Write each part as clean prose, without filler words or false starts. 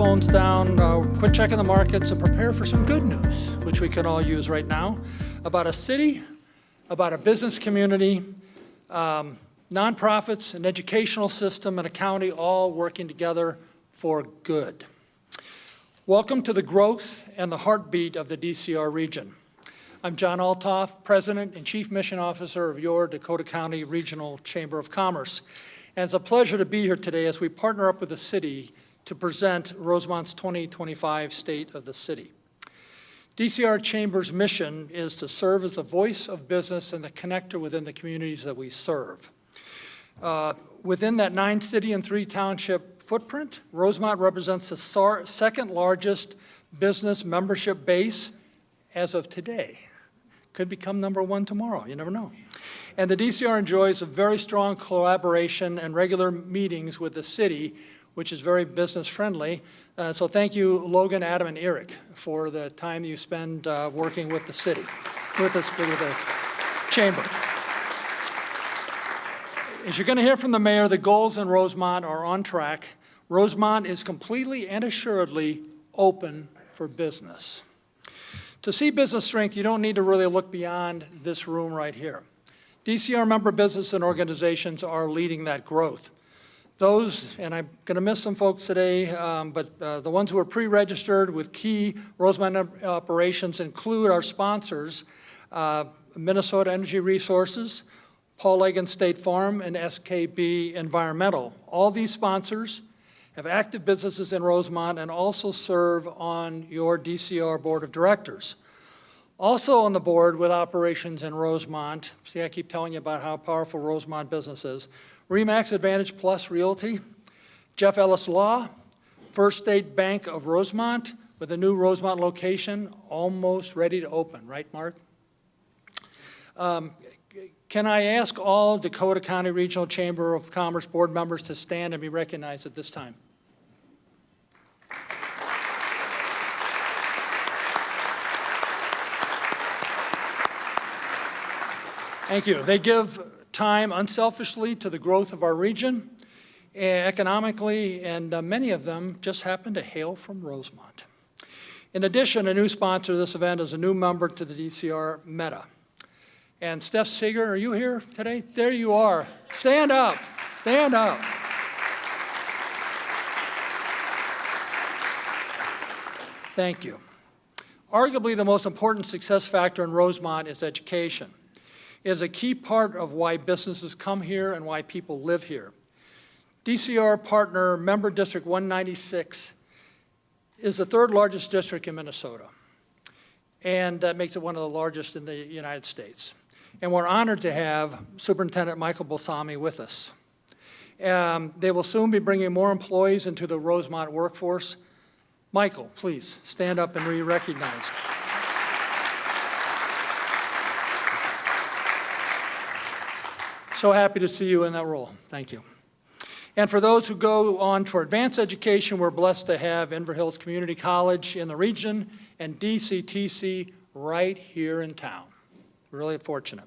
phones down, quit checking the markets, and prepare for some good news, which we can all use right now, about a city, about a business community, nonprofits, an educational system, and a county all working together for good. Welcome to the growth and the heartbeat of the DCR region. I'm John Altoff, President and Chief Mission Officer of your Dakota County Regional Chamber of Commerce. And it's a pleasure to be here today as we partner up with the city to present Rosemont's 2025 State of the City. DCR Chamber's mission is to serve as a voice of business and the connector within the communities that we serve. Within that 9-city and 3-township footprint, Rosemount represents the second largest business membership base as of today. Could become number one tomorrow, you never know. And the DCR enjoys a very strong collaboration and regular meetings with the city, which is very business friendly. So thank you, Logan, Adam, and Eric, for the time you spend working with the city, with the chamber. As you're going to hear from the mayor, the goals in Rosemount are on track. Rosemount is completely and assuredly open for business. To see business strength, you don't need to really look beyond this room right here. DCR member business and organizations are leading that growth. Those, and I'm going to miss some folks today, but the ones who are pre-registered with key Rosemount operations include our sponsors, Minnesota Energy Resources, Paul Egan State Farm, and SKB Environmental. All these sponsors have active businesses in Rosemount and also serve on your DCR Board of Directors. Also on the board with operations in Rosemount, see I keep telling you about how powerful Rosemount business is, RE/MAX Advantage Plus Realty, Jeff Ellis Law, First State Bank of Rosemount with a new Rosemount location almost ready to open, right Mark? Can I ask all Dakota County Regional Chamber of Commerce board members to stand and be recognized at this time? Thank you. They give time unselfishly to the growth of our region, economically, and many of them just happen to hail from Rosemount. In addition, a new sponsor of this event is a new member to the DCR, Meta. And Steph Seeger, are you here today? There you are. Stand up. Stand up. Thank you. Arguably the most important success factor in Rosemount is education. It is a key part of why businesses come here and why people live here. DCR partner member District 196 is the third largest district in Minnesota, and that makes it one of the largest in the United States. And we're honored to have Superintendent Michael Balsami with us. They will soon be bringing more employees into the Rosemount workforce. Michael, please stand up and be recognized. So happy to see you in that role. Thank you. And for those who go on for advanced education, we're blessed to have Inver Hills Community College in the region and DCTC right here in town. Really fortunate.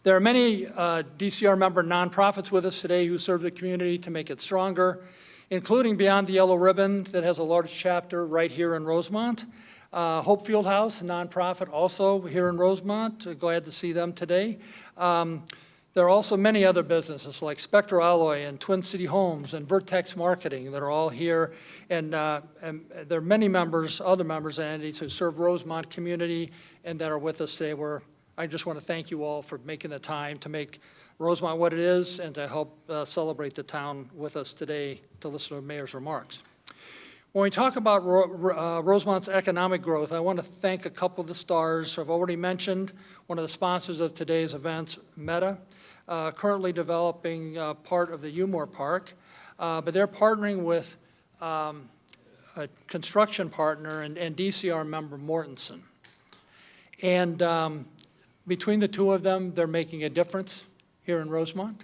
There are many DCR member nonprofits with us today who serve the community to make it stronger, including Beyond the Yellow Ribbon that has a large chapter right here in Rosemount. Hope Fieldhouse, a nonprofit also here in Rosemount. Glad to see them today. There are also many other businesses like Spectral Alloy and Twin City Homes and Vertex Marketing that are all here. And there are many members, other members and entities who serve Rosemount community and that are with us today. I just want to thank you all for making the time to make Rosemount what it is and to help celebrate the town with us today to listen to the mayor's remarks. When we talk about Rosemount's economic growth, I want to thank a couple of the stars I've already mentioned. One of the sponsors of today's events, Meta, currently developing part of the Umore Park, but they're partnering with a construction partner and DCR member Mortensen. And between the two of them, they're making a difference here in Rosemount.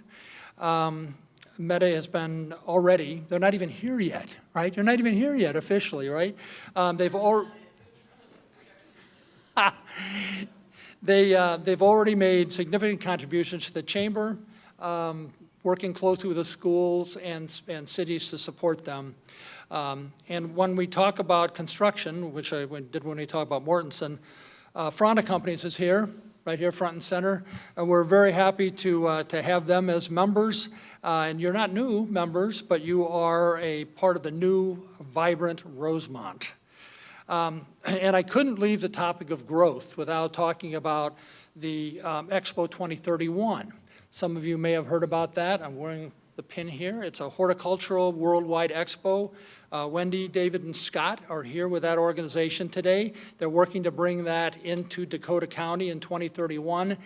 Meta has been already, they're not even here yet, right? They're not even here yet officially, right? They've already made significant contributions to the chamber, working closely with the schools and cities to support them. And when we talk about construction, which I did when we talk about Mortensen, Fronda Companies is here, right here front and center, and we're very happy to have them as members. And you're not new members, but you are a part of the new, vibrant Rosemount. And I couldn't leave the topic of growth without talking about the Expo 2031. Some of you may have heard about that. I'm wearing the pin here. It's a horticultural worldwide expo. Wendy, David, and Scott are here with that organization today. They're working to bring that into Dakota County in 2031.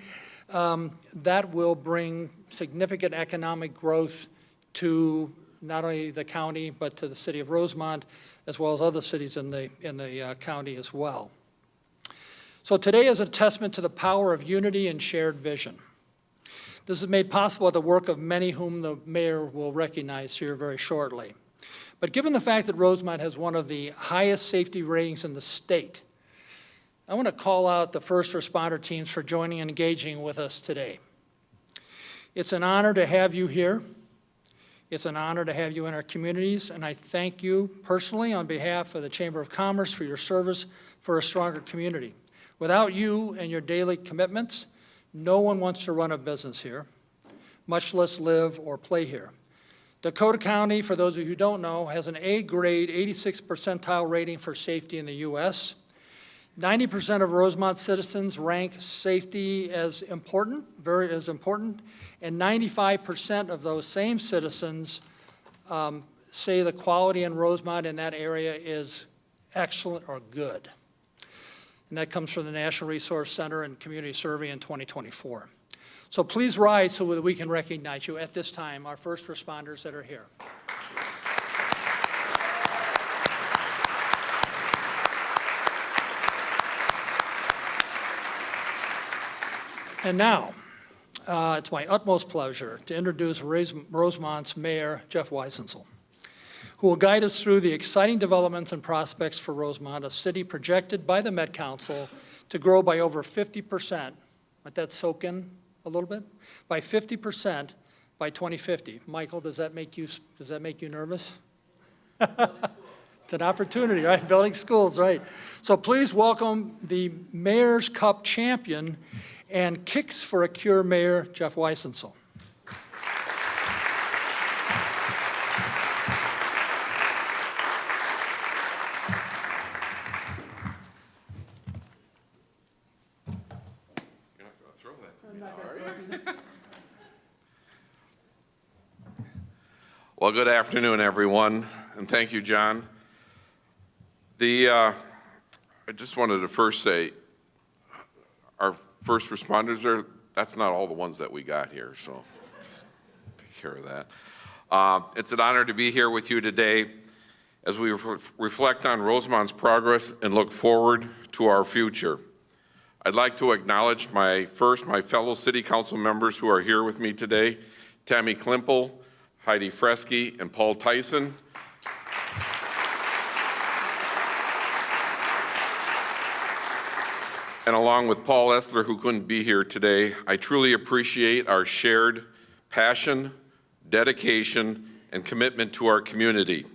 That will bring significant economic growth to not only the county, but to the city of Rosemount, as well as other cities in the county as well. So today is a testament to the power of unity and shared vision. This is made possible by the work of many whom the mayor will recognize here very shortly. But given the fact that Rosemount has one of the highest safety ratings in the state, I want to call out the first responder teams for joining and engaging with us today. It's an honor to have you here. It's an honor to have you in our communities, and I thank you personally on behalf of the Chamber of Commerce for your service for a stronger community. Without you and your daily commitments, no one wants to run a business here, much less live or play here. Dakota County, for those of you who don't know, has an A-grade 86th percentile rating for safety in the U.S. 90% of Rosemount citizens rank safety as important, and 95% of those same citizens say the quality in Rosemount in that area is excellent or good. And that comes from the National Resource Center and Community Survey in 2024. So please rise so that we can recognize you at this time, our first responders that are here. And now, it's my utmost pleasure to introduce Rosemont's Mayor, Jeff Weisensel, who will guide us through the exciting developments and prospects for Rosemount, a city projected by the Met Council to grow by over 50%. Let that soak in a little bit. By 50% by 2050. Michael, does that make you nervous? It's an opportunity, right? Building schools, right? So please welcome the Mayor's Cup champion and Kicks for a Cure Mayor, Jeff Weisensel. Well, good afternoon, everyone, and thank you, John. I just wanted to first say, our first responders that's not all the ones that we got here, so just take care of that. It's an honor to be here with you today as we reflect on Rosemount's progress and look forward to our future. I'd like to acknowledge my fellow City Council members who are here with me today, Tammy Klimpel, Heidi Fresky, and Paul Tyson. And along with Paul Essler, who couldn't be here today, I truly appreciate our shared passion, dedication, and commitment to our community.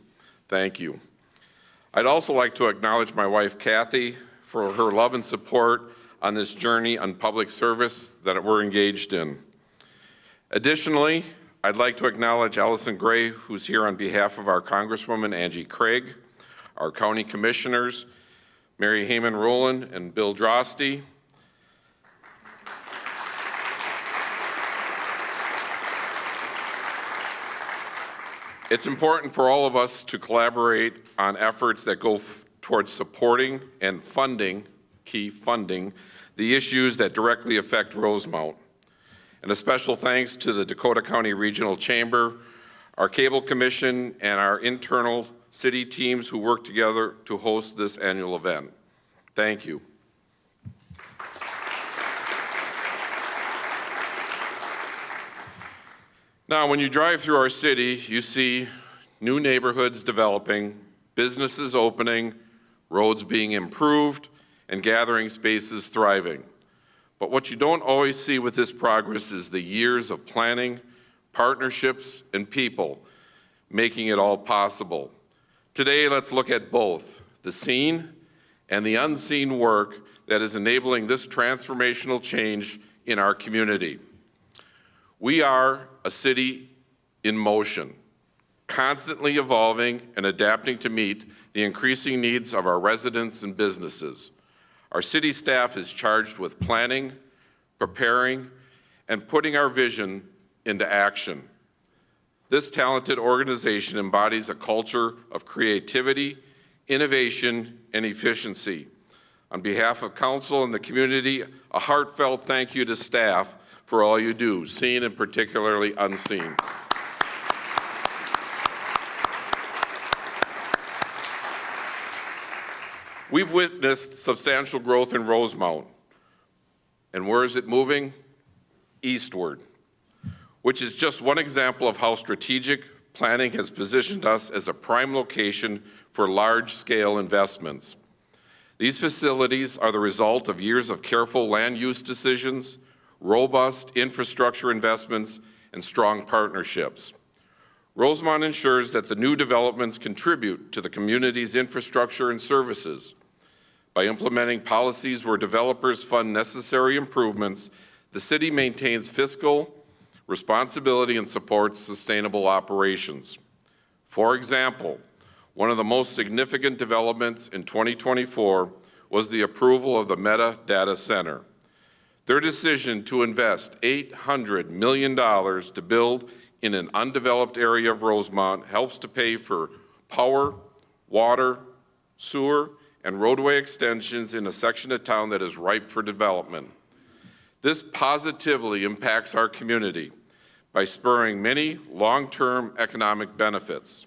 Thank you. I'd also like to acknowledge my wife, Kathy, for her love and support on this journey on public service that we're engaged in. Additionally, I'd like to acknowledge Allison Gray, who's here on behalf of our Congresswoman Angie Craig, our county commissioners, Mary Heyman Rowland and Bill Drosty, it's important for all of us to collaborate on efforts that go towards supporting and funding, the issues that directly affect Rosemount. And a special thanks to the Dakota County Regional Chamber, our Cable Commission, and our internal city teams who work together to host this annual event. Thank you. Now, when you drive through our city, you see new neighborhoods developing, businesses opening, roads being improved, and gathering spaces thriving. But what you don't always see with this progress is the years of planning, partnerships, and people making it all possible. Today, let's look at both the seen and the unseen work that is enabling this transformational change in our community. We are a city in motion, constantly evolving and adapting to meet the increasing needs of our residents and businesses. Our city staff is charged with planning, preparing, and putting our vision into action. This talented organization embodies a culture of creativity, innovation, and efficiency. On behalf of council and the community, a heartfelt thank you to staff for all you do, seen and particularly unseen. We've witnessed substantial growth in Rosemount. And where is it moving? Eastward, which is just one example of how strategic planning has positioned us as a prime location for large-scale investments. These facilities are the result of years of careful land use decisions, robust infrastructure investments, and strong partnerships. Rosemount ensures that the new developments contribute to the community's infrastructure and services. By implementing policies where developers fund necessary improvements, the city maintains fiscal responsibility and supports sustainable operations. For example, one of the most significant developments in 2024 was the approval of the Meta Data Center. Their decision to invest $800 million to build in an undeveloped area of Rosemount helps to pay for power, water, sewer, and roadway extensions in a section of town that is ripe for development. This positively impacts our community by spurring many long-term economic benefits.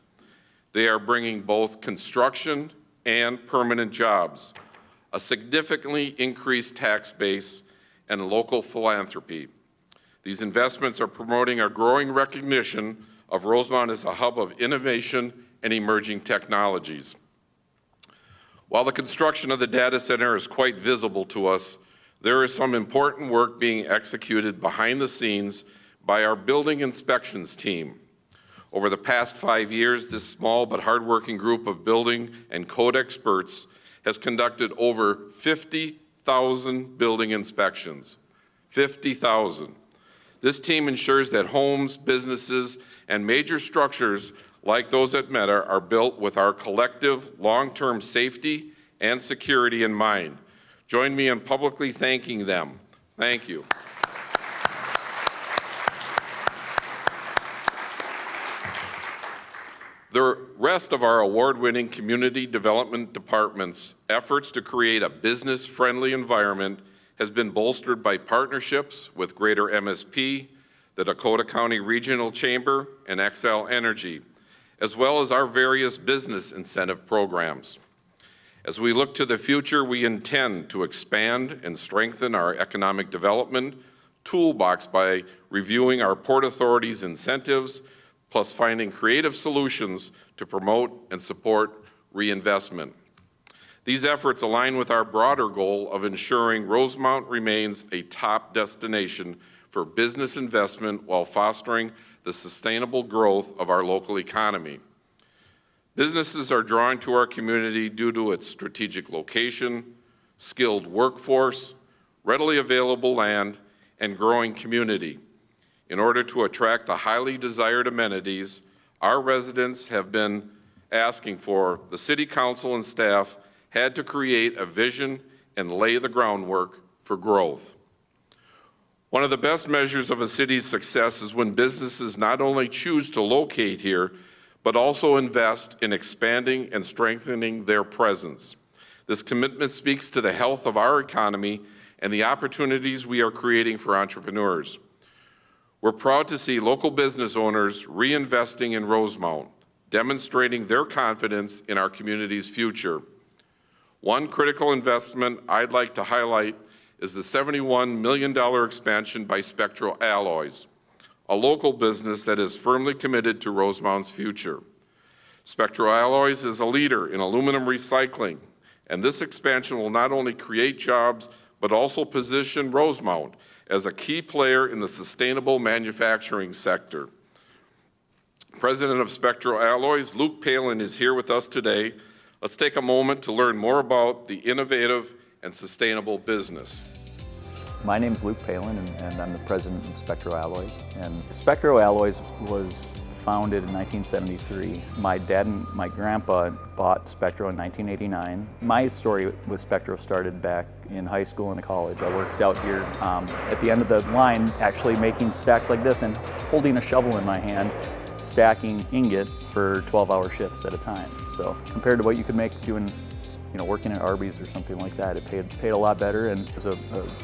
They are bringing both construction and permanent jobs, a significantly increased tax base, and local philanthropy. These investments are promoting a growing recognition of Rosemount as a hub of innovation and emerging technologies. While the construction of the data center is quite visible to us, there is some important work being executed behind the scenes by our building inspections team. Over the past 5 years, this small but hardworking group of building and code experts has conducted over 50,000 building inspections. 50,000. This team ensures that homes, businesses, and major structures like those at Meta are built with our collective long-term safety and security in mind. Join me in publicly thanking them. Thank you. The rest of our award-winning community development department's efforts to create a business-friendly environment has been bolstered by partnerships with Greater MSP, the Dakota County Regional Chamber, and Xcel Energy, as well as our various business incentive programs. As we look to the future, we intend to expand and strengthen our economic development toolbox by reviewing our Port Authority's incentives, plus finding creative solutions to promote and support reinvestment. These efforts align with our broader goal of ensuring Rosemount remains a top destination for business investment while fostering the sustainable growth of our local economy. Businesses are drawn to our community due to its strategic location, skilled workforce, readily available land, and growing community. In order to attract the highly desired amenities our residents have been asking for, the City Council and staff had to create a vision and lay the groundwork for growth. One of the best measures of a city's success is when businesses not only choose to locate here, but also invest in expanding and strengthening their presence. This commitment speaks to the health of our economy and the opportunities we are creating for entrepreneurs. We're proud to see local business owners reinvesting in Rosemount, demonstrating their confidence in our community's future. One critical investment I'd like to highlight is the $71 million expansion by Spectral Alloys, a local business that is firmly committed to Rosemount's future. Spectral Alloys is a leader in aluminum recycling, and this expansion will not only create jobs, but also position Rosemount as a key player in the sustainable manufacturing sector. President of Spectral Alloys, Luke Palin, is here with us today. Let's take a moment to learn more about the innovative and sustainable business. My name is Luke Palin, and I'm the president of Spectral Alloys. And Spectral Alloys was founded in 1973. My dad and my grandpa bought Spectral in 1989. My story with Spectral started back in high school and college. I worked out here at the end of the line, actually making stacks like this and holding a shovel in my hand, stacking ingot for 12-hour shifts at a time. So compared to what you could make doing, working at Arby's or something like that, it paid a lot better, and it was a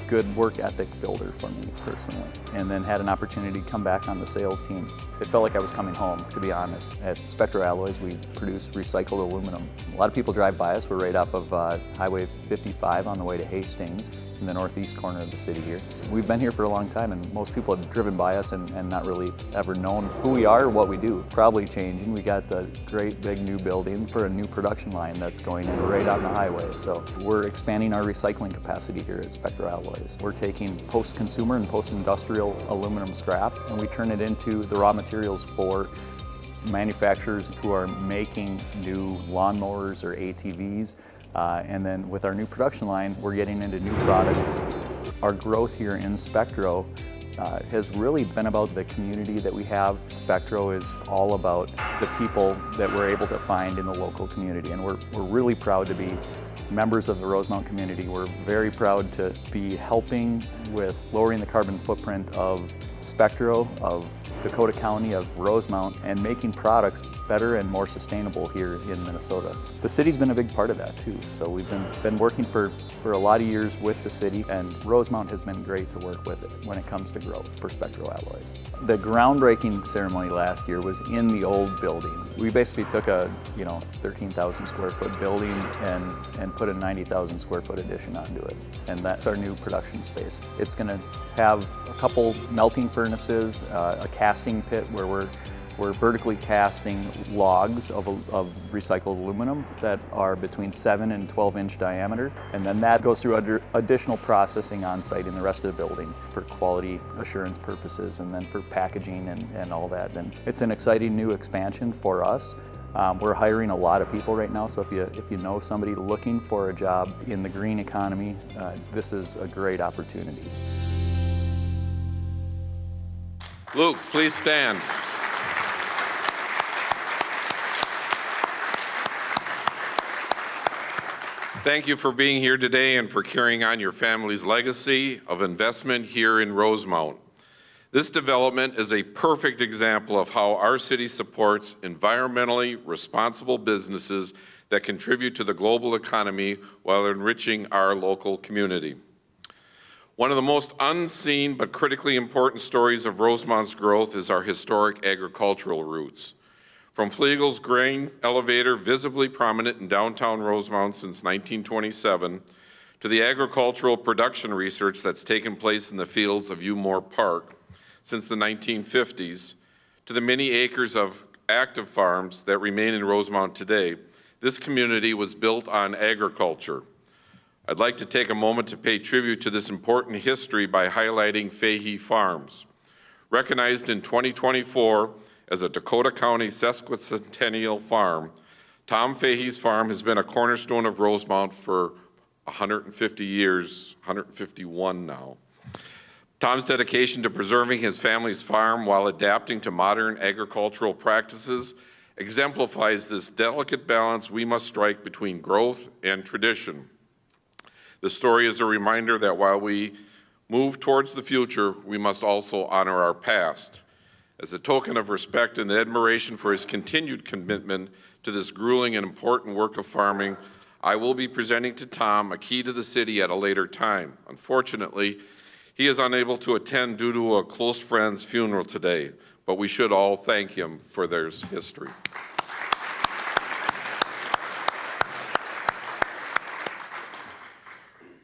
good work ethic builder for me personally. And then had an opportunity to come back on the sales team. It felt like I was coming home, to be honest. At Spectral Alloys, we produce recycled aluminum. A lot of people drive by us. We're right off of Highway 55 on the way to Hastings, in the northeast corner of the city here. We've been here for a long time, and most people have driven by us and not really ever known who we are or what we do. Probably changing. We got a great big new building for a new production line that's going in right on the highway. So we're expanding our recycling capacity here at Spectral Alloys. We're taking post-consumer and post-industrial aluminum scrap, and we turn it into the raw materials for manufacturers who are making new lawnmowers or ATVs. And then with our new production line, we're getting into new products. Our growth here in Spectro has really been about the community that we have. Spectro is all about the people that we're able to find in the local community, and we're really proud to be members of the Rosemount community. We're very proud to be helping with lowering the carbon footprint of Spectro, of Dakota County, of Rosemount, and making products better and more sustainable here in Minnesota. The city's been a big part of that too. So we've been working for a lot of years with the city, and Rosemount has been great to work with it when it comes to growth for Spectral Alloys. The groundbreaking ceremony last year was in the old building. We basically took a 13,000 square foot building and put a 90,000 square foot addition onto it. And that's our new production space. It's gonna have a couple melting furnaces, a casting pit where we're vertically casting logs of recycled aluminum that are between 7 and 12-inch diameter, and then that goes through additional processing on site in the rest of the building for quality assurance purposes, and then for packaging and all that. And it's an exciting new expansion for us. We're hiring a lot of people right now, so if you know somebody looking for a job in the green economy, this is a great opportunity. Luke, please stand. Thank you for being here today and for carrying on your family's legacy of investment here in Rosemount. This development is a perfect example of how our city supports environmentally responsible businesses that contribute to the global economy while enriching our local community. One of the most unseen but critically important stories of Rosemount's growth is our historic agricultural roots. From Fliegel's grain elevator, visibly prominent in downtown Rosemount since 1927, to the agricultural production research that's taken place in the fields of Umore Park since the 1950s, to the many acres of active farms that remain in Rosemount today, this community was built on agriculture. I'd like to take a moment to pay tribute to this important history by highlighting Fahey Farms. Recognized in 2024 as a Dakota County sesquicentennial farm, Tom Fahey's farm has been a cornerstone of Rosemount for 150 years, 151 now. Tom's dedication to preserving his family's farm while adapting to modern agricultural practices exemplifies this delicate balance we must strike between growth and tradition. The story is a reminder that while we move towards the future, we must also honor our past. As a token of respect and admiration for his continued commitment to this grueling and important work of farming, I will be presenting to Tom a key to the city at a later time. Unfortunately, he is unable to attend due to a close friend's funeral today, but we should all thank him for their history.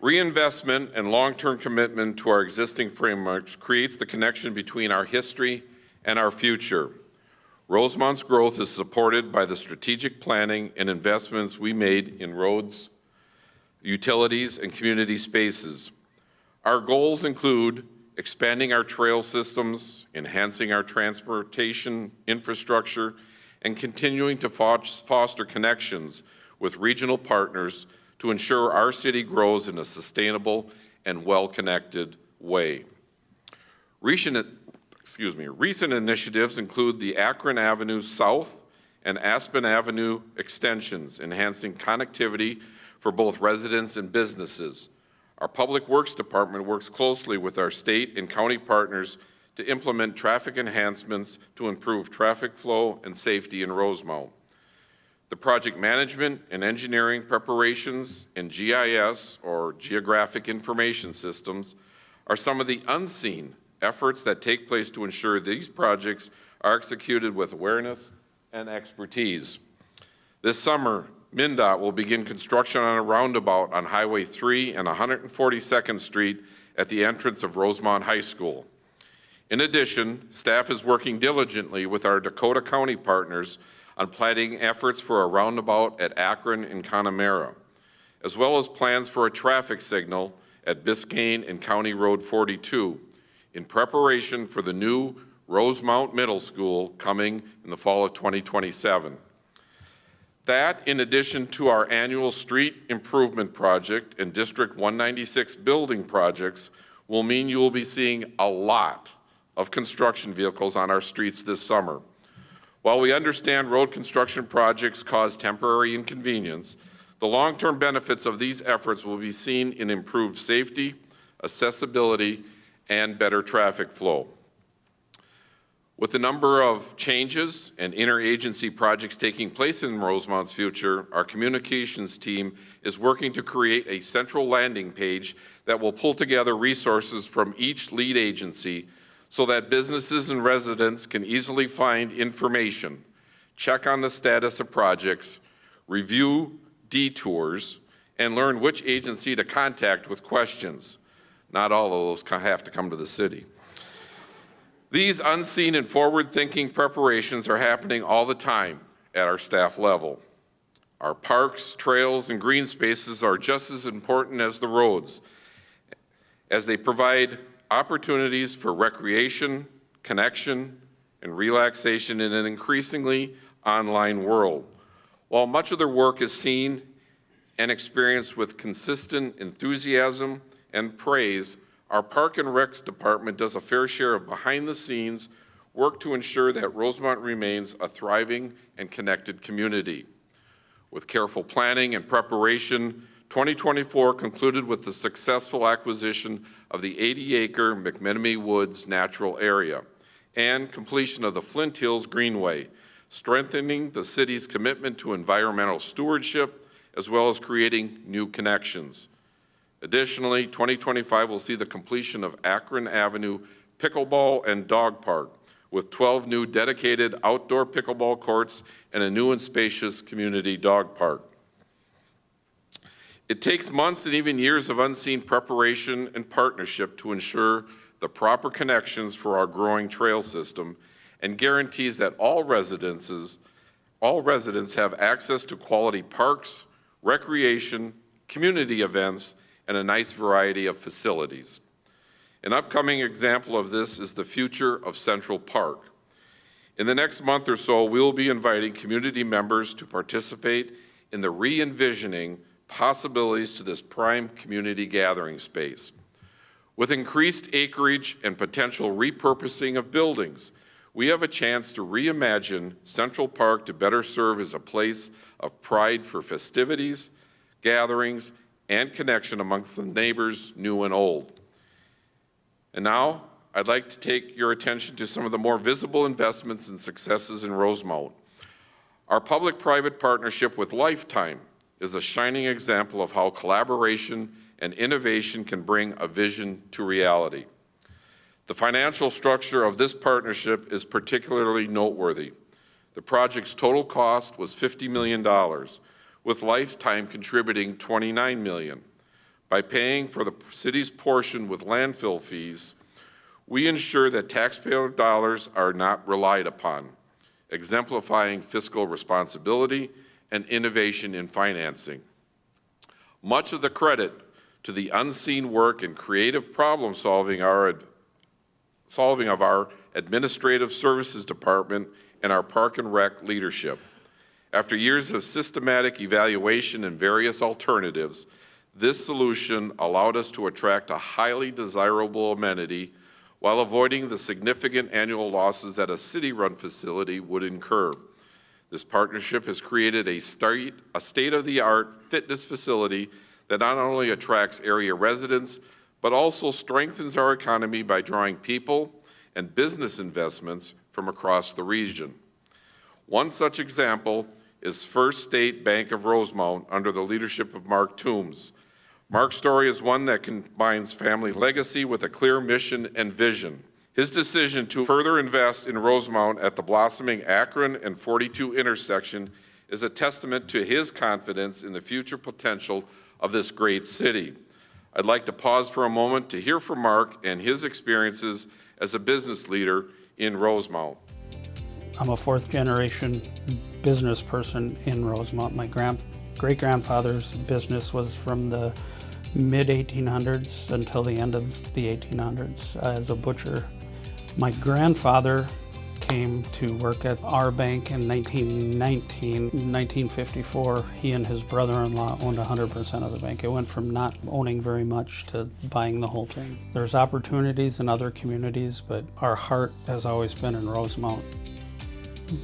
Reinvestment and long-term commitment to our existing frameworks creates the connection between our history and our future. Rosemount's growth is supported by the strategic planning and investments we made in roads, utilities, and community spaces. Our goals include expanding our trail systems, enhancing our transportation infrastructure, and continuing to foster connections with regional partners to ensure our city grows in a sustainable and well-connected way. Recent initiatives include the Akron Avenue South and Aspen Avenue extensions, enhancing connectivity for both residents and businesses. Our Public Works Department works closely with our state and county partners to implement traffic enhancements to improve traffic flow and safety in Rosemount. The project management and engineering preparations in GIS, or Geographic Information Systems, are some of the unseen efforts that take place to ensure these projects are executed with awareness and expertise. This summer, MnDOT will begin construction on a roundabout on Highway 3 and 142nd Street at the entrance of Rosemount High School. In addition, staff is working diligently with our Dakota County partners on planning efforts for a roundabout at Akron and Connemara, as well as plans for a traffic signal at Biscayne and County Road 42 in preparation for the new Rosemount Middle School coming in the fall of 2027. That, in addition to our annual street improvement project and District 196 building projects, will mean you will be seeing a lot of construction vehicles on our streets this summer. While we understand road construction projects cause temporary inconvenience, the long-term benefits of these efforts will be seen in improved safety, accessibility, and better traffic flow. With the number of changes and interagency projects taking place in Rosemount's future, our communications team is working to create a central landing page that will pull together resources from each lead agency so that businesses and residents can easily find information, check on the status of projects, review detours, and learn which agency to contact with questions. Not all of those have to come to the city. These unseen and forward-thinking preparations are happening all the time at our staff level. Our parks, trails, and green spaces are just as important as the roads, as they provide opportunities for recreation, connection, and relaxation in an increasingly online world. While much of their work is seen and experienced with consistent enthusiasm and praise, our Park and Recs Department does a fair share of behind-the-scenes work to ensure that Rosemount remains a thriving and connected community. With careful planning and preparation, 2024 concluded with the successful acquisition of the 80-acre McMenemy Woods natural area and completion of the Flint Hills Greenway, strengthening the city's commitment to environmental stewardship as well as creating new connections. Additionally, 2025 will see the completion of Akron Avenue Pickleball and Dog Park with 12 new dedicated outdoor pickleball courts and a new and spacious community dog park. It takes months and even years of unseen preparation and partnership to ensure the proper connections for our growing trail system and guarantees that all residents have access to quality parks, recreation, community events, and a nice variety of facilities. An upcoming example of this is the future of Central Park. In the next month or so, we will be inviting community members to participate in the re-envisioning possibilities to this prime community gathering space. With increased acreage and potential repurposing of buildings, we have a chance to reimagine Central Park to better serve as a place of pride for festivities, gatherings, and connection amongst the neighbors, new and old. And now, I'd like to take your attention to some of the more visible investments and successes in Rosemount. Our public-private partnership with Lifetime is a shining example of how collaboration and innovation can bring a vision to reality. The financial structure of this partnership is particularly noteworthy. The project's total cost was $50 million, with Lifetime contributing $29 million. By paying for the city's portion with landfill fees, we ensure that taxpayer dollars are not relied upon, exemplifying fiscal responsibility and innovation in financing. Much of the credit to the unseen work and creative problem solving solving of our administrative services department and our park and rec leadership. After years of systematic evaluation and various alternatives, this solution allowed us to attract a highly desirable amenity while avoiding the significant annual losses that a city-run facility would incur. This partnership has created a state-of-the-art fitness facility that not only attracts area residents, but also strengthens our economy by drawing people and business investments from across the region. One such example is First State Bank of Rosemount under the leadership of Mark Toombs. Mark's story is one that combines family legacy with a clear mission and vision. His decision to further invest in Rosemount at the blossoming Akron and 42 intersection is a testament to his confidence in the future potential of this great city. I'd like to pause for a moment to hear from Mark and his experiences as a business leader in Rosemount. I'm a fourth generation business person in Rosemount. My great-grandfather's business was from the mid-1800s until the end of the 1800s as a butcher. My grandfather came to work at our bank in 1919. In 1954, he and his brother-in-law owned 100% of the bank. It went from not owning very much to buying the whole thing. There's opportunities in other communities, but our heart has always been in Rosemount.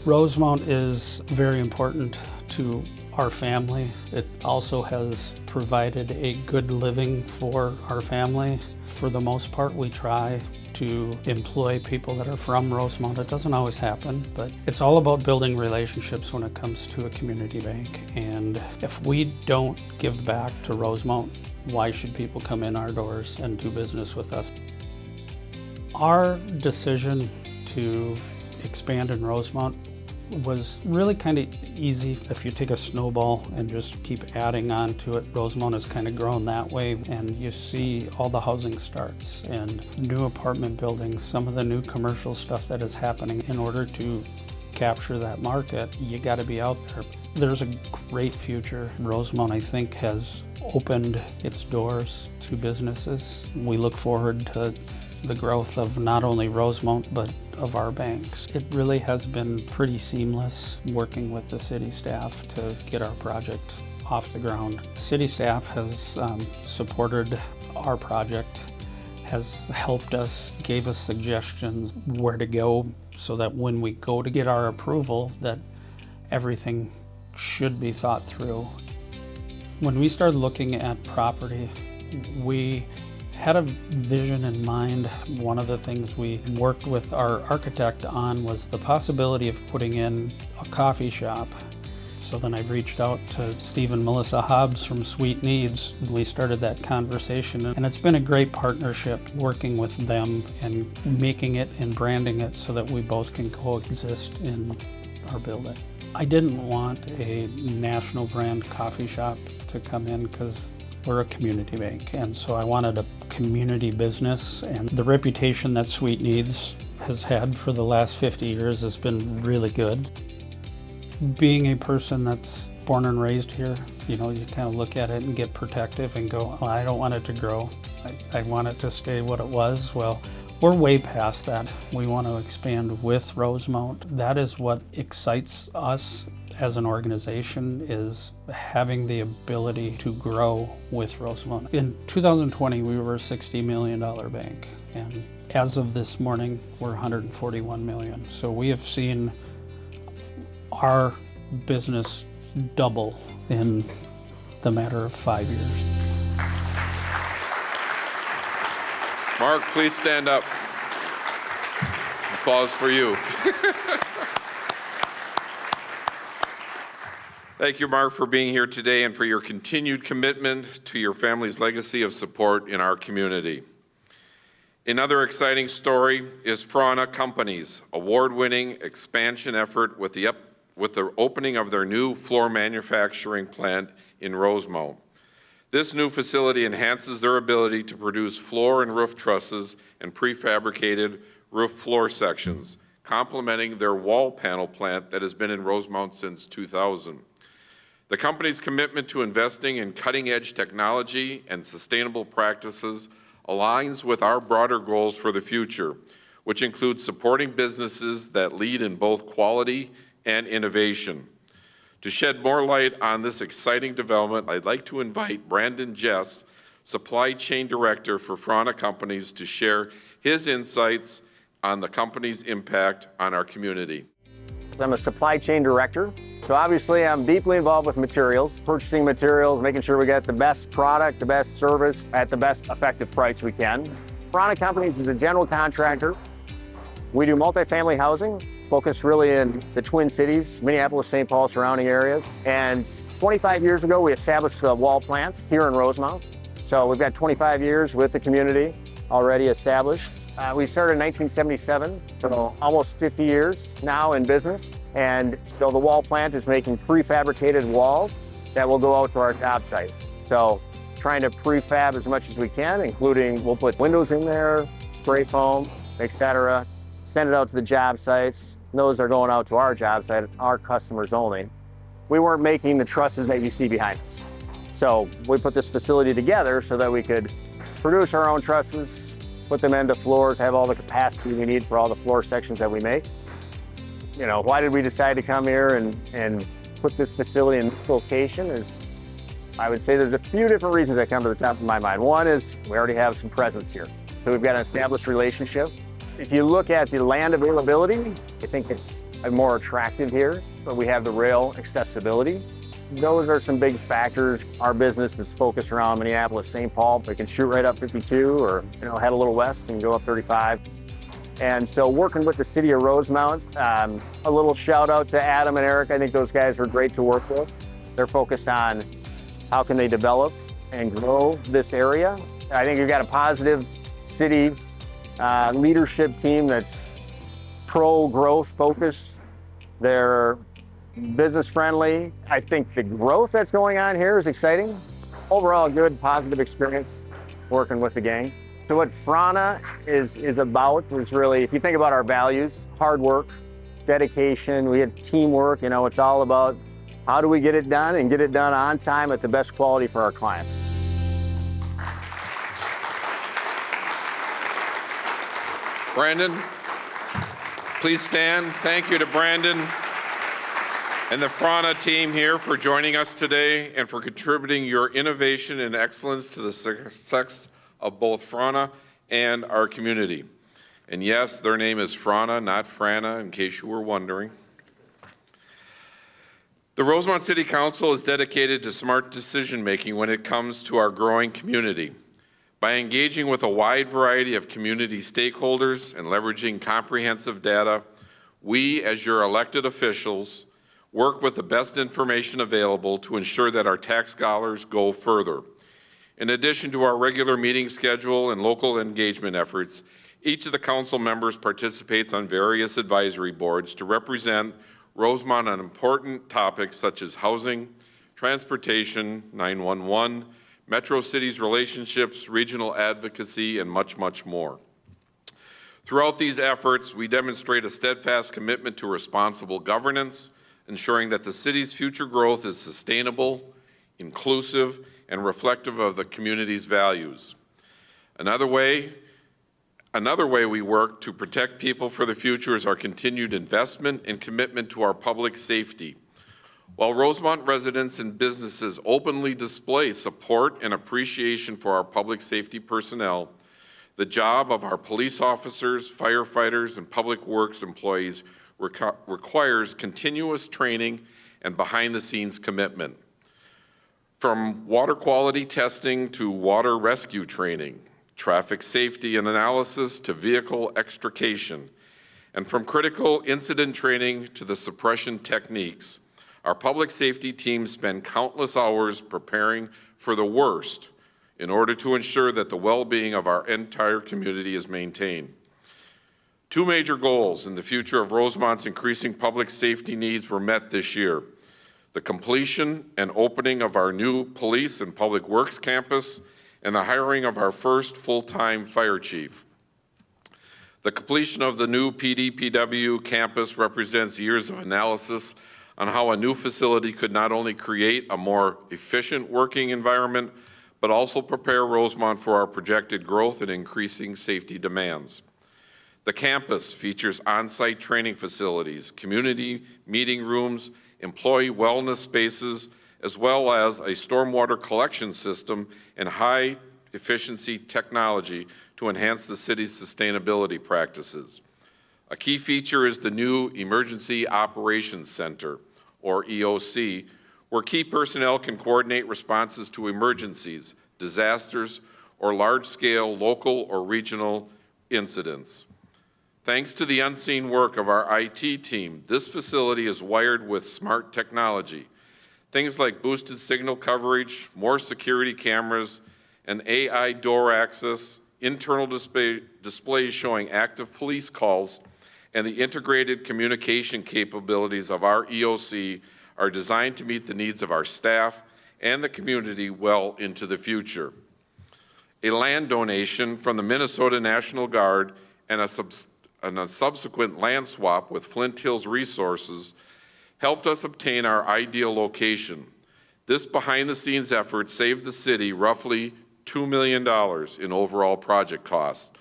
Rosemount is very important to our family. It also has provided a good living for our family. For the most part, we try to employ people that are from Rosemount. It doesn't always happen, but it's all about building relationships when it comes to a community bank. And if we don't give back to Rosemount, why should people come in our doors and do business with us? Our decision to expand in Rosemount was really kind of easy. If you take a snowball and just keep adding on to it, Rosemount has kind of grown that way, and you see all the housing starts and new apartment buildings, some of the new commercial stuff that is happening. In order to capture that market, you got to be out there. There's a great future. Rosemount, I think, has opened its doors to businesses. We look forward to the growth of not only Rosemount, but of our banks. It really has been pretty seamless working with the city staff to get our project off the ground. City staff has supported our project, has helped us, gave us suggestions where to go so that when we go to get our approval, that everything should be thought through. When we started looking at property, we had a vision in mind. One of the things we worked with our architect on was the possibility of putting in a coffee shop. So then I reached out to Steve and Melissa Hobbs from Sweet Needs. We started that conversation, and it's been a great partnership working with them and making it and branding it so that we both can coexist in our building. I didn't want a national brand coffee shop to come in because we're a community bank, and so I wanted a community business, and the reputation that Sweet Needs has had for the last 50 years has been really good. Being a person that's born and raised here, you know, you kind of look at it and get protective and go, well, I don't want it to grow. I want it to stay what it was. Well, we're way past that. We want to expand with Rosemount. That is what excites us as an organization, is having the ability to grow with Rosemount. In 2020, we were a $60 million bank, and as of this morning, we're $141 million. So we have seen our business double in the matter of 5 years. Mark, please stand up. Applause for you. Thank you, Mark, for being here today and for your continued commitment to your family's legacy of support in our community. Another exciting story is Frana Company's award-winning expansion effort with the opening of their new floor manufacturing plant in Rosemount. This new facility enhances their ability to produce floor and roof trusses and prefabricated roof floor sections, complementing their wall panel plant that has been in Rosemount since 2000. The company's commitment to investing in cutting-edge technology and sustainable practices aligns with our broader goals for the future. which includes supporting businesses that lead in both quality and innovation. To shed more light on this exciting development, I'd like to invite Brandon Jess, Supply Chain Director for Frana Companies, to share his insights on the company's impact on our community. I'm a supply chain director, so obviously I'm deeply involved with materials, purchasing materials, making sure we get the best product, the best service at the best effective price we can. Frana Companies is a general contractor. We do multifamily housing, focused really in the Twin Cities, Minneapolis, St. Paul, surrounding areas. And 25 years ago, we established a wall plant here in Rosemount. So we've got 25 years with the community already established. We started in 1977, so almost 50 years now in business. And so the wall plant is making prefabricated walls that will go out to our job sites. So trying to prefab as much as we can, including we'll put windows in there, spray foam, etc. Send it out to the job sites. Those are going out to our job site, our customers only. We weren't making the trusses that you see behind us. So we put this facility together so that we could produce our own trusses, put them into floors, have all the capacity we need for all the floor sections that we make. You know, why did we decide to come here and put this facility in this location? I would say there's a few different reasons that come to the top of my mind. One is we already have some presence here. So we've got an established relationship. If you look at the land availability, I think it's more attractive here, but we have the rail accessibility. Those are some big factors. Our business is focused around Minneapolis, St. Paul. We can shoot right up 52 or head a little west and go up 35. And so working with the city of Rosemount, a little shout out to Adam and Eric. I think those guys are great to work with. They're focused on how can they develop and grow this area. I think you've got a positive city leadership team that's pro-growth focused. They're business friendly. I think the growth that's going on here is exciting. Overall, a good, positive experience working with the gang. So what Frana is about is really, if you think about our values, hard work, dedication, we have teamwork, it's all about how do we get it done and get it done on time at the best quality for our clients. Brandon, please stand. Thank you to Brandon and the Frana team here for joining us today and for contributing your innovation and excellence to the success of both Frana and our community. And yes, their name is Frana, not Frana, in case you were wondering. The Rosemount City Council is dedicated to smart decision-making when it comes to our growing community. By engaging with a wide variety of community stakeholders and leveraging comprehensive data, we, as your elected officials, work with the best information available to ensure that our tax dollars go further. In addition to our regular meeting schedule and local engagement efforts, each of the council members participates on various advisory boards to represent Rosemount on important topics such as housing, transportation, 911, Metro Cities relationships, regional advocacy, and much, much more. Throughout these efforts, we demonstrate a steadfast commitment to responsible governance, ensuring that the city's future growth is sustainable, inclusive, and reflective of the community's values. Another way we work to protect people for the future is our continued investment and commitment to our public safety. While Rosemount residents and businesses openly display support and appreciation for our public safety personnel, the job of our police officers, firefighters, and public works employees requires continuous training and behind-the-scenes commitment. From water quality testing to water rescue training, traffic safety and analysis to vehicle extrication, and from critical incident training to the suppression techniques, our public safety teams spend countless hours preparing for the worst in order to ensure that the well-being of our entire community is maintained. Two major goals in the future of Rosemount's increasing public safety needs were met this year: the completion and opening of our new police and public works campus and the hiring of our first full-time fire chief. The completion of the new PDPW campus represents years of analysis on how a new facility could not only create a more efficient working environment, but also prepare Rosemount for our projected growth and increasing safety demands. The campus features on-site training facilities, community meeting rooms, employee wellness spaces, as well as a stormwater collection system and high-efficiency technology to enhance the city's sustainability practices. A key feature is the new Emergency Operations Center, or EOC, where key personnel can coordinate responses to emergencies, disasters, or large-scale local or regional incidents. Thanks to the unseen work of our IT team, this facility is wired with smart technology. Things like boosted signal coverage, more security cameras, and AI door access, internal displays showing active police calls, and the integrated communication capabilities of our EOC are designed to meet the needs of our staff and the community well into the future. A land donation from the Minnesota National Guard and a subsequent land swap with Flint Hills Resources helped us obtain our ideal location. This behind-the-scenes effort saved the city roughly $2 million in overall project costs.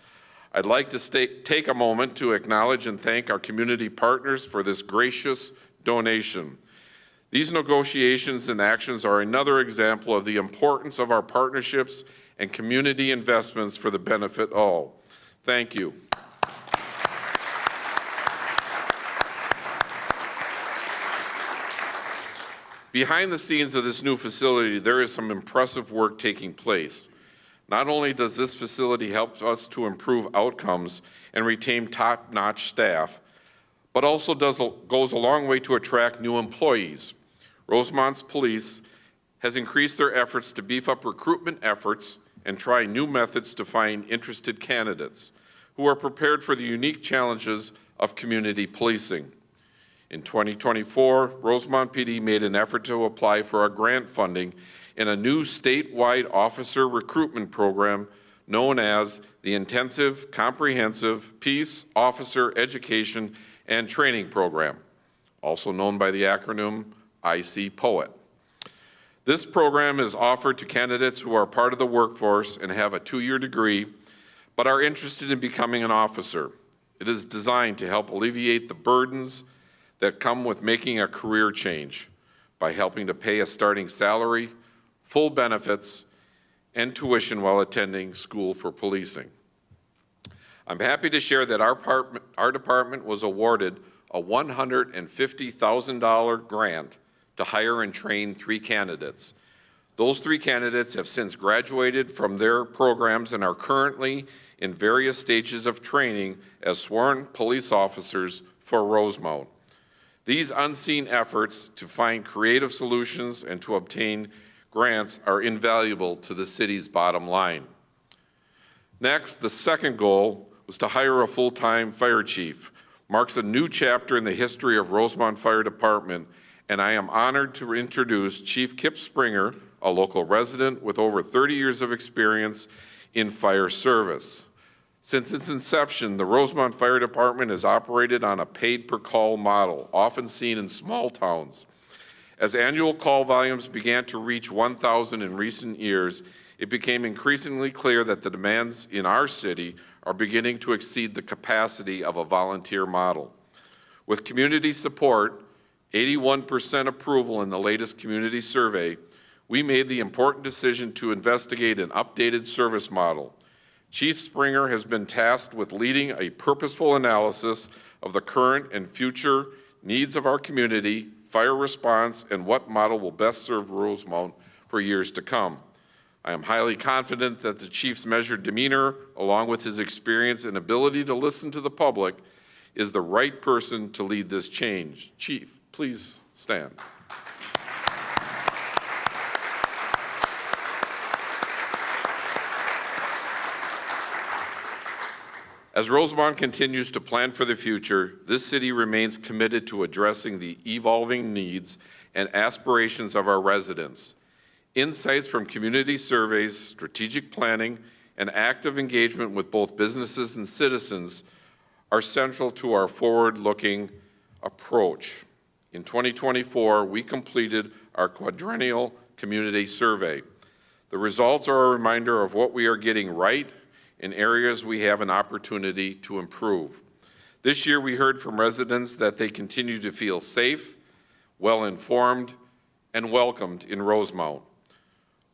I'd like to take a moment to acknowledge and thank our community partners for this gracious donation. These negotiations and actions are another example of the importance of our partnerships and community investments for the benefit of all. Thank you. Behind the scenes of this new facility, there is some impressive work taking place. Not only does this facility help us to improve outcomes and retain top-notch staff, but also goes a long way to attract new employees. Rosemont's police has increased their efforts to beef up recruitment efforts and try new methods to find interested candidates who are prepared for the unique challenges of community policing. In 2024, Rosemount PD made an effort to apply for a grant funding in a new statewide officer recruitment program known as the Intensive Comprehensive Peace Officer Education and Training Program, also known by the acronym ICPOET. This program is offered to candidates who are part of the workforce and have a 2-year degree, but are interested in becoming an officer. It is designed to help alleviate the burdens that come with making a career change by helping to pay a starting salary, full benefits, and tuition while attending school for policing. I'm happy to share that our department was awarded a $150,000 grant to hire and train 3 candidates. Those 3 candidates have since graduated from their programs and are currently in various stages of training as sworn police officers for Rosemount. These unseen efforts to find creative solutions and to obtain grants are invaluable to the city's bottom line. Next, the second goal was to hire a full-time fire chief. Marks a new chapter in the history of Rosemount Fire Department, and I am honored to introduce Chief Kip Springer, a local resident with over 30 years of experience in fire service. Since its inception, the Rosemount Fire Department has operated on a paid-per-call model, often seen in small towns. As annual call volumes began to reach 1,000 in recent years, it became increasingly clear that the demands in our city are beginning to exceed the capacity of a volunteer model. With community support, 81% approval in the latest community survey, we made the important decision to investigate an updated service model. Chief Springer has been tasked with leading a purposeful analysis of the current and future needs of our community, fire response, and what model will best serve Rosemount for years to come. I am highly confident that the Chief's measured demeanor, along with his experience and ability to listen to the public, is the right person to lead this change. Chief, please stand. As Rosemount continues to plan for the future, this city remains committed to addressing the evolving needs and aspirations of our residents. Insights from community surveys, strategic planning, and active engagement with both businesses and citizens are central to our forward-looking approach. In 2024, we completed our quadrennial community survey. The results are a reminder of what we are getting right in areas we have an opportunity to improve. This year, we heard from residents that they continue to feel safe, well-informed, and welcomed in Rosemount.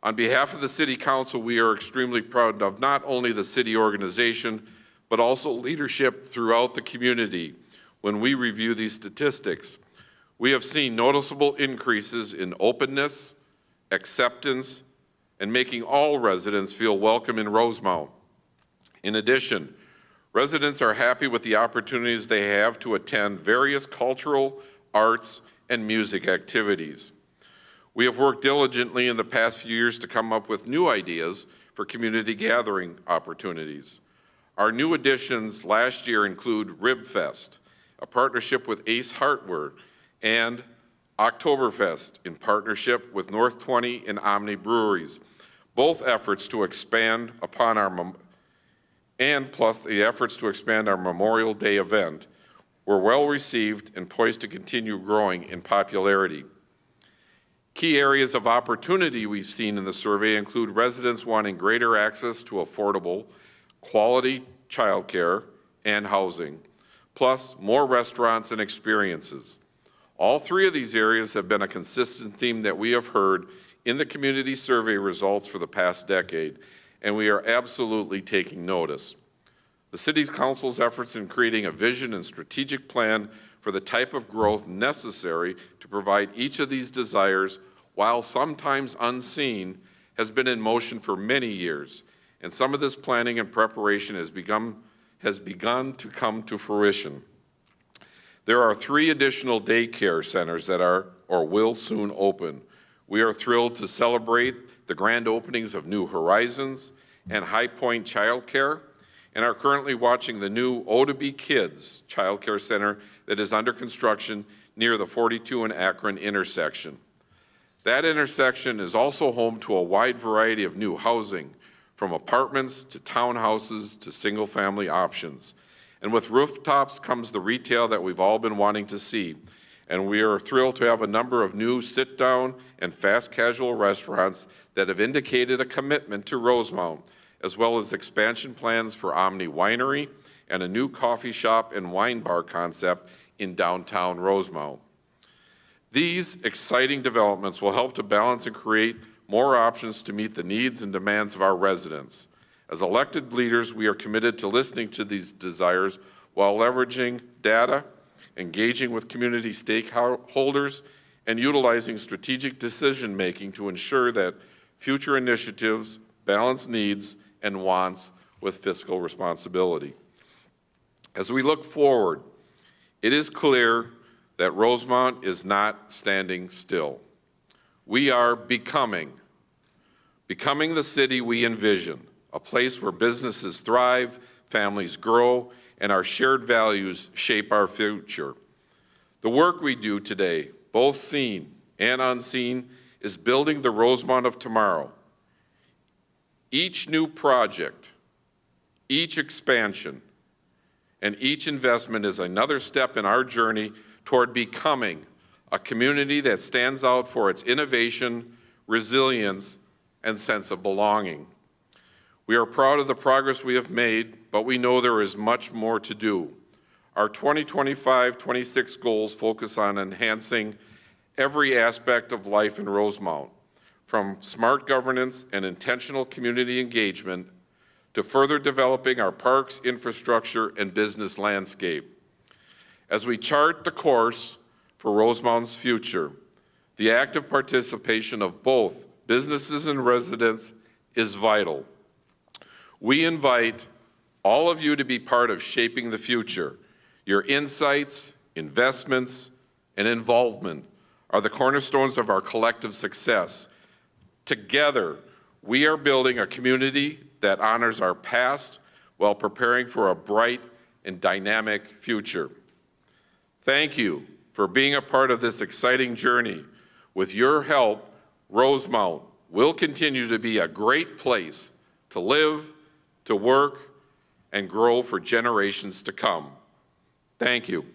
On behalf of the City Council, we are extremely proud of not only the city organization, but also leadership throughout the community when we review these statistics. We have seen noticeable increases in openness, acceptance, and making all residents feel welcome in Rosemount. In addition, residents are happy with the opportunities they have to attend various cultural, arts, and music activities. We have worked diligently in the past few years to come up with new ideas for community gathering opportunities. Our new additions last year include Rib Fest, a partnership with Ace Hardware, and Oktoberfest in partnership with North 20 and Omni Breweries, both efforts to expand upon our plus the efforts to expand our Memorial Day event were well received and poised to continue growing in popularity. Key areas of opportunity we've seen in the survey include residents wanting greater access to affordable, quality childcare and housing, plus more restaurants and experiences. All three of these areas have been a consistent theme that we have heard in the community survey results for the past decade, and we are absolutely taking notice. The City Council's efforts in creating a vision and strategic plan for the type of growth necessary to provide each of these desires, while sometimes unseen, has been in motion for many years, and some of this planning and preparation has begun to come to fruition. There are 3 additional daycare centers that are or will soon open. We are thrilled to celebrate the grand openings of New Horizons and High Point Childcare, and are currently watching the new O2B Kids Childcare Center that is under construction near the 42 and Akron intersection. That intersection is also home to a wide variety of new housing, from apartments to townhouses to single-family options. And with rooftops comes the retail that we've all been wanting to see. And we are thrilled to have a number of new sit-down and fast casual restaurants that have indicated a commitment to Rosemount, as well as expansion plans for Omni Winery and a new coffee shop and wine bar concept in downtown Rosemount. These exciting developments will help to balance and create more options to meet the needs and demands of our residents. As elected leaders, we are committed to listening to these desires while leveraging data, engaging with community stakeholders, and utilizing strategic decision-making to ensure that future initiatives balance needs and wants with fiscal responsibility. As we look forward, it is clear that Rosemount is not standing still. We are becoming the city we envision, a place where businesses thrive, families grow, and our shared values shape our future. The work we do today, both seen and unseen, is building the Rosemount of tomorrow. Each new project, each expansion, and each investment is another step in our journey toward becoming a community that stands out for its innovation, resilience, and sense of belonging. We are proud of the progress we have made, but we know there is much more to do. Our 2025-26 goals focus on enhancing every aspect of life in Rosemount, from smart governance and intentional community engagement to further developing our parks, infrastructure, and business landscape. As we chart the course for Rosemount's future, the active participation of both businesses and residents is vital. We invite all of you to be part of shaping the future. Your insights, investments, and involvement are the cornerstones of our collective success. Together, we are building a community that honors our past while preparing for a bright and dynamic future. Thank you for being a part of this exciting journey. With your help, Rosemount will continue to be a great place to live, to work, and grow for generations to come. Thank you.